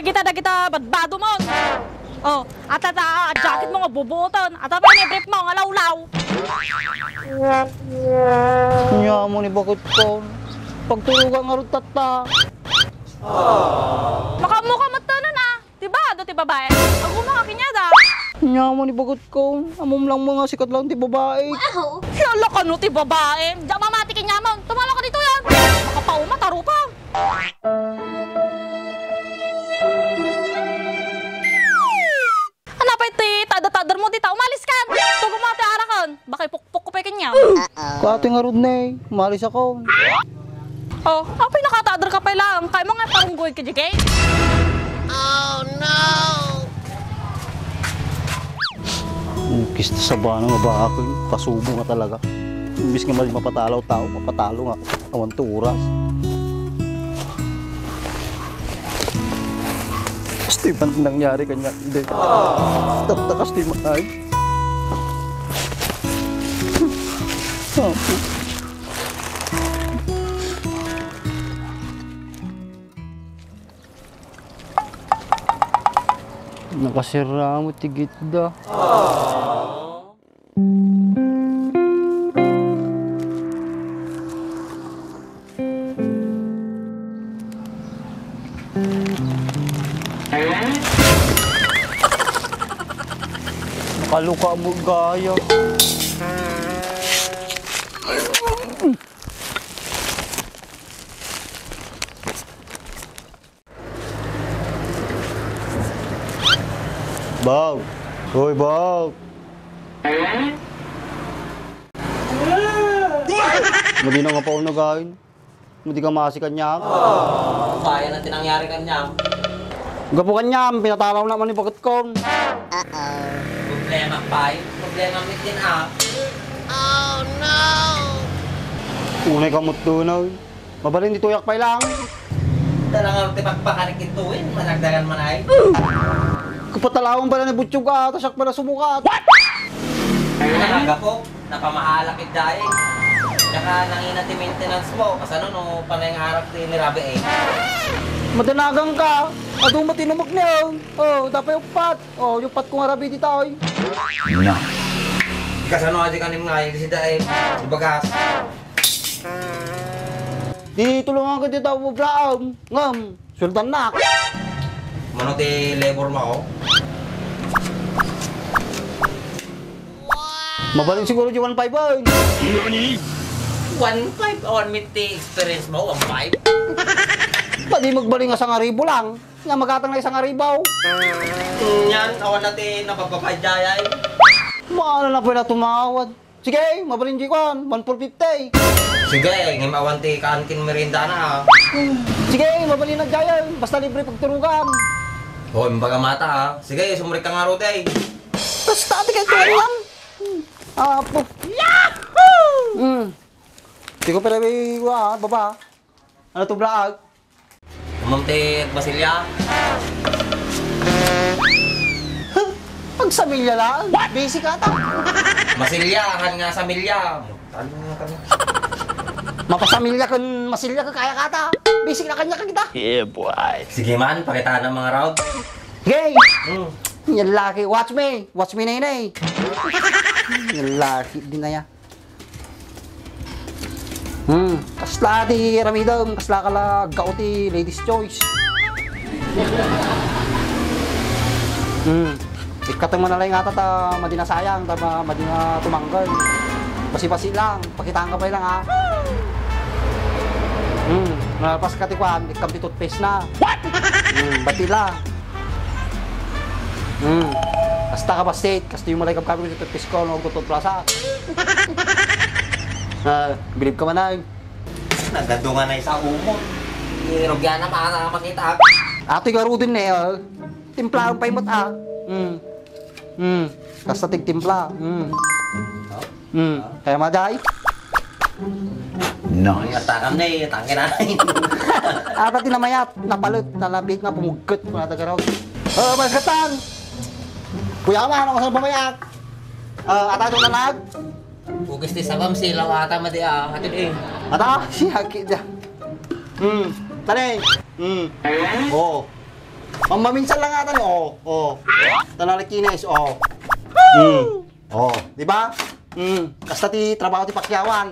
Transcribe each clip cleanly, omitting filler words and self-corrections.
kita na kita badbado mo. Oh, at jacket mo nga bubuoton. At pa ni brief mo nga lawlaw. Nya mo ni bakit ko. Pagtulugan nga rin tata. Makamukha mo tanan ah. Diba? Do ti babae. Ako mga kinyada. Nya mo ni bakit ko. Amom lang mga sikat lang ti babae. Wow. Yala ka no ti babae. Diyan mamati kinyamon. Tumala ka dito yan. Makapauma taro pa. Hanapay ti tada-tadar mo dita. Umalis ka. Tugo mo ti arakan. Baka ipukpuk ko pa kanya. Kati nga rin eh. Malis ako. Oh, apay nakatadar ka pa lang. Kaya mo nga parunggoy ka jigay. Oh no! Kista sa bana nga ba ako. Pasubo nga talaga. Imbis nga malis mapatalaw tao. Mapatalo nga. Awan to oras. Gusto yung nangyari kanya. Hindi. Takas di maay. Nakasira mo tigit da. Nakaluka mo gaya. Bang! Hoy, Bang! Madi na nga pa unagain. Madi ka masi kanyam. Kaya na tinangyari kanyam. Gapo kanyam, pinatalaw naman ni bakit kong. Problema pa eh. Problema mit din ah. Oh no! Unay kamot doon ay. Mabalin di tuyak pa lang. Talagang tipagpakarik ituin. Managdagan man ay. Kapatalawang pala ni Butchog ah, tasak pala sumukat. Nalaga po. Napamahalakit dahil. Tsaka nanginati maintenance mo. Kasano no, panay ng harap din ni Rabi eh. Madanagang ka. Ado matinumag niya. Oh, dapat yung pat. Oh, yung pat ko nga rabi dito ay. Na. Kasano aja kanim nga yung sida eh. Ibagas. Di tulungan ka dito mo Brown. Ngam, sultan nak. Mano ti labor mo ako? Mabalin siguro yung 1.5 ay. 1.5 on mit ti experience mo, 1.5? Pwede magbaling nga 1,000 lang. Nga magatang na 1,000. Yan, awan natin napapapadyayay. Maano na pala tumawad. Sige, mabalin di ko 1,450. Sige, ngayon awan ti kaankin merinda na ha. Sige, mabalin na dyan. Basta libre pagturugan. Hoy, mbaga mata ha. Sige, sumurik ka nga rote eh. Basta ati kayo turugan. Apo. Yahoo! Di ko pala may baba. Ano to vlog? Umamti Basilya. Pag sa milya lang, basic ata. Masilya, han nga sa milya. Talo nga kami. Mapasamilya kan masilya ka kaya kata. Basic na kanya ka kita. Yeah, boy. Sige man, pakita ng mga round. Okay. Hmm. Yan laki. Watch me. Watch me na yun eh. Yan laki din na yan. Kasla ti Ramidam. Kasla ka lang gauti ladies choice. Ikatang manalay nga ta madina sayang. Madina tumanggan. Basi-basi lang. Pakitaan ka pa lang ha. Nalapas ka tikwan. Ikampi toothpaste na. What? Bati lang. Kasta ka ba state? Kasta yung malay kami sa toothpaste ko. Nung tutod plaza. Bilib ka man ay. Nagdadungan na isa umot. Irogyan na makita. Ato yung arudin na eh. Timpla ang paimot ah. Kasta tigtimpla. Kaya maday. Nice. Ang atakam na eh. Tangin na rin. Ata tinamayat. Napalot. Nalabig nga pumugot. Kung natagaraw. Maskatan! Kuya ka man. Ako sa bamayak. Ata itong nalag. Bukis ti sabam silaw ata madi ah. Hatid eh. Ata, siyaki dyan. Tali. Oo. Pamaminsan lang ata oh. Tanalikinis, oh. Oh, di ba? Kasta ti trabaho ti pakyawan.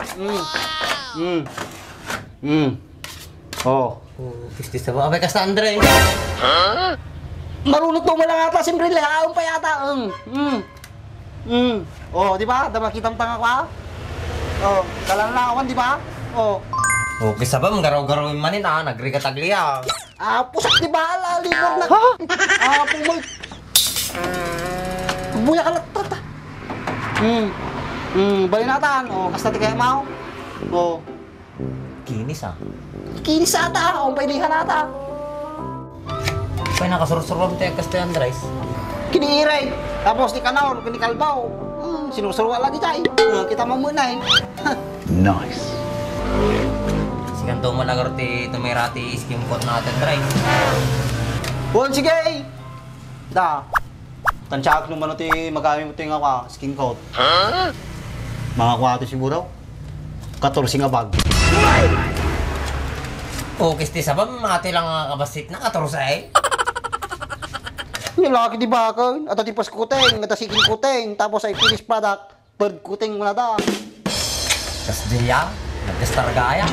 Oh. Pistis na ba? Abay, kasta Andre. Marunot mo lang ata, siyempre lahaon pa yata. Oh, di ba? Dama kitang tanga ko, ha? Oh, kalalakawan, di ba? Oh. Okay, sabam, garaw-garawin manin nagrigatagli Pusak di ba? Libor na. Pumoy. Buya ka latat, balinatan. Oh, kasta ti kaya mau. Oh. Kinis Kinis ata, oh, pailihan ata. Pa'y nakasursurom tayo kasta Andres. Kiniiray. Tapos di kanaon, kinikalbaw. Sinusurwa lagi chay. Kita mo muna eh. Nice. Sikanto mo na ti tumirati skim coat natin, Andres. Sige! Da. Tansyak nung ano ti magamit mo ti nga ka, skin coat. Mga kwato siguro. 14 nga bag. Okay, sti sabam, mga tilang kabasit na katorsa Yung laki di ba ka? Ato ti pas kuteng, ato sikin kuteng, tapos ay finished product, bird kuteng mo na da. Kas diya, nagkastargaya.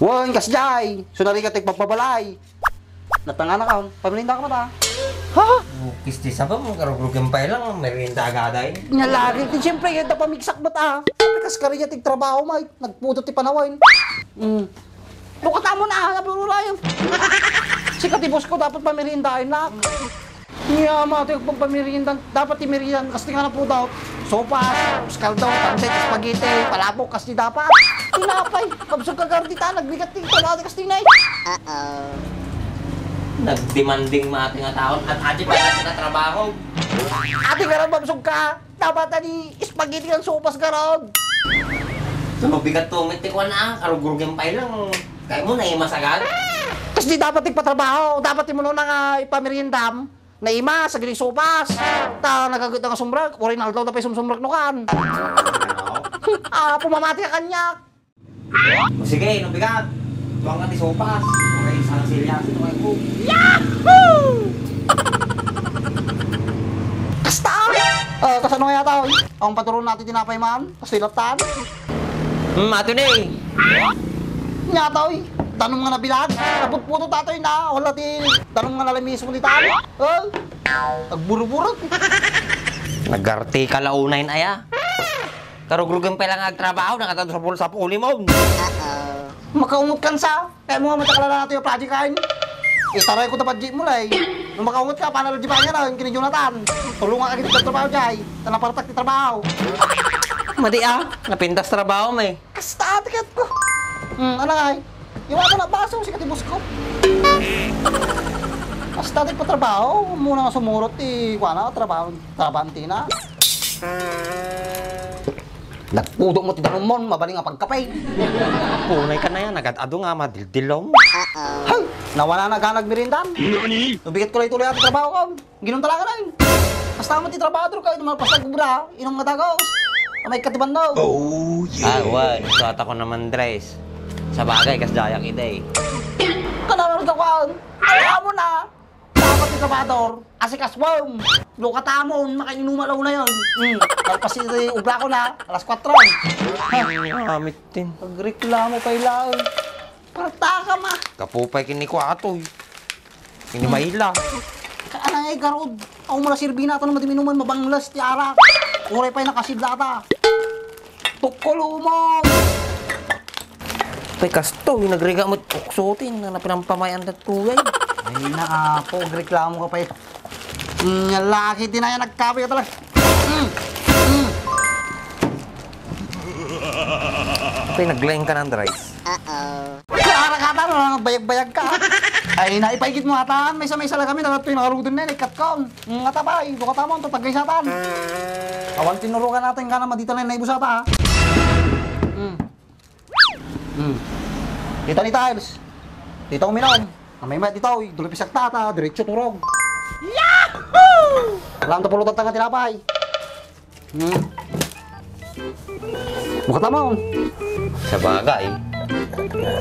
Wan, kasjay! Sunari ka tigpapabalay. Natanga na ka, pamilinda ka mata. Okay, sti sabam, karugrugan pa lang, merinda agaday. Nga lagi, ti siyempre, yun na pamigsak mata. Kas ka rin niya tigtrabaho, may. Nagputo ti panawin. Lukata mo na, napulula yun. Sikatibos ko, dapat pamirindahin na. Niya, mati, kung pamirindahan, dapat imirihan. Kasi nga na po daw, sopas, skaldaw, pancit, spaghetti, palabok, kasi dapat. Tinapay, kabsog ka gardita, nagbigat ting talati, kasi tinay. Nagdemanding mga ating taon at ati pa natin na trabaho. Ate ka rin, babsog ka. Dapat ani, spaghetti ng sopas ka rin. So, mabigat tumit, tikwan na, karugrugan pa lang. Kaya mo na masagad. Kasi di dapat tigpatrabaho, dapat mo na nga ipamiryendam na ima sa giling sopas. Nagagot nga sumbrag, original daw na pa yung sumbrag nukan. Pumamati ka kanya. O sige, no bigat. Tuwang ka ti sopas. Okay, sarang silyasin, okay po. Kasta! Kasi ano kaya tao? Ang paturon natin tinapay man, kasi laptan. Ato na Nga tao tanong nga nabilag, naputputo tatoy na, wala ti, tanong nga nalamis mo di tao. Nagburo-buro. Nagarte ka launayin aya. Karugrugan pa lang agtrabaho, nakatado sa pulo sa puli mo. Makaungot kan sa, kaya mo nga matakalala natin yung project kain. Taray ko tapad mo lang. Nung makaungot ka, paano di ba niya na, yung kini Jonathan. Tulungan ka kita trabaho dyan, tanapartak ti trabaho. Madi napintas trabaho may. Kasta tiket ko. Ano nga iwanan na baso, sikatibos ko. Kasta ti pa trabaho, muna nga sumurot ti, kuwana, trabante na. Nagpudo mo ti danumon, mabaling nga pagkapay. Punay ka na yan, agad-ado nga madildilom. Hay! Nawala na ka nagmirindan. Nubigat ko lang ituloy ang trabaho ko. Ginom talaga na yun. Basta mo ti trabaho doon kayo, tumalpas na gubra, inom nga tagaos. May katiban daw. Oh, yeah. Wan, suat ako naman, Dres. Sa bagay, kas dayak ide. Kananod ka kwan. Alam mo na. Dapat ti trabador. Asikas mo. Lukatamon, makainumalaw na yun. Talpas si ubra ko na, alas 4. Amit din. Pagreklamo pa ilang. Partaka ma. Kapupay kini ko ato. Kini maila. Kaana ngay garod. Ako mula sirbi na ito na madiminuman mabanglas ti arak. Uray pa'y nakasidla ta. Tukulo mo. Pay kasto, yung nagriga mo tuksutin na pinampamayan na tuyay. Ay na po, reklamo ka pa ito. Laki tinaya nagkapi ka talaga. Pay naglayang ka ng Dres. Kaara-kata na, bayag-bayag ka. Ay naipaigit mo atan, may sa lang kami, nalat ko yung nakarugdon na yun, ikat ko. Nga tabay, dukata mo, tatagay sa atan. Awan tinurukan natin ka na madita na naibus ata ha. Dito ni Tiles. Dito uminom. May mat dito, dulipisak tata, diretso turog. Yahoo! Alam to pulutan tanga tinapay. Bukata mo. Sa bagay.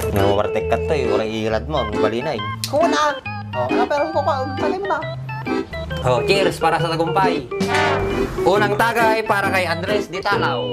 Nangumartek ka to, orang ilad mo, nung balinay. Kuna, Oh, ano pero ko pa, tagay mo na. Oh, cheers para sa tagumpay. Unang tagay para kay Andres Di Talaw.